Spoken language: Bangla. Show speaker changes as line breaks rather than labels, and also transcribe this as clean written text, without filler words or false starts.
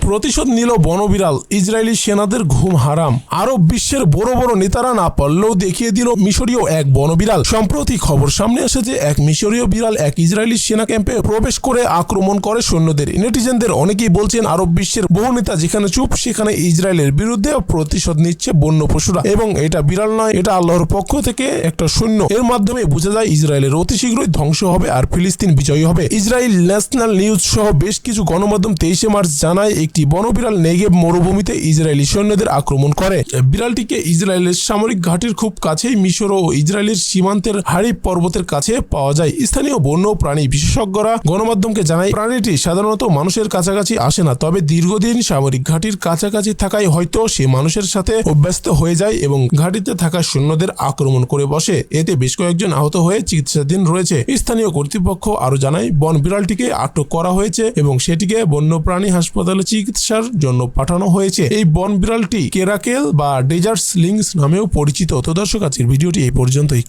প্রতিশোধ নিল বনবিড়াল, ইসরায়েলি সেনাদের ঘুম হারাম। আরব বিশ্বের বড় বড় নেতারা না পারলেও দেখিয়ে দিল মিশরীয় এক বনবিড়াল। সম্প্রতি খবর সামনে এসেছে এক মিশরীয় বিড়াল এক ইসরায়েলি সেনা ক্যাম্পে প্রবেশ করে আক্রমণ করে সৈন্যদের। নেটিজেনদের অনেকেই বলছেন আরব বিশ্বের বহু নেতা যেখানে চুপ সেখানে ইসরায়েলের বিরুদ্ধে প্রতিশোধ নিচ্ছে বন্য পশুরা, এবং এটা বিড়াল নয়, এটা আল্লাহর পক্ষ থেকে একটা সৈন্য। এর মাধ্যমে বোঝা যায় ইসরায়েলের অতি শীঘ্রই ধ্বংস হবে আর ফিলিস্তিন বিজয়ী হবে। ইসরায়েল ন্যাশনাল নিউজ সহ বেশ কিছু গণমাধ্যম 23 মার্চ জানায় একটি বনবিড়াল নেগেব মরুভূমিতে ইসরায়েলি সৈন্যদের আক্রমণ করে। বিড়ালটিকে ইসরায়েলের সামরিক ঘাঁটির খুব কাছেই মিশর ও ইসরায়েলের সীমান্তের হারিব পর্বতের কাছে পাওয়া যায়। স্থানীয় বন্য প্রাণী বিশেষজ্ঞরা গণমাধ্যমকে জানায় প্রাণীটি সাধারণত মানুষের কাছাকাছি আসে না, তবে দীর্ঘদিন সামরিক ঘাঁটির কাছাকাছি থাকায় হয়তো সে মানুষের সাথে অভ্যস্ত হয়ে যায় এবং ঘাঁটিতে থাকা সৈন্যদের আক্রমণ করে বসে। এতে বেশ কয়েকজন আহত হয়ে চিকিৎসাধীন রয়েছে। স্থানীয় কর্তৃপক্ষ আরো জানায় বন বিড়ালটিকে আটক করা হয়েছে এবং সেটিকে বন্যপ্রাণী হাসপাতালে চিকিৎসার জন্য পাঠানো হয়েছে। এই বন বিড়ালটি কেরাকেল বা ডেজার্ট লিংস নামেও পরিচিত। তো দর্শক, আজকের ভিডিওটি এই পর্যন্তই।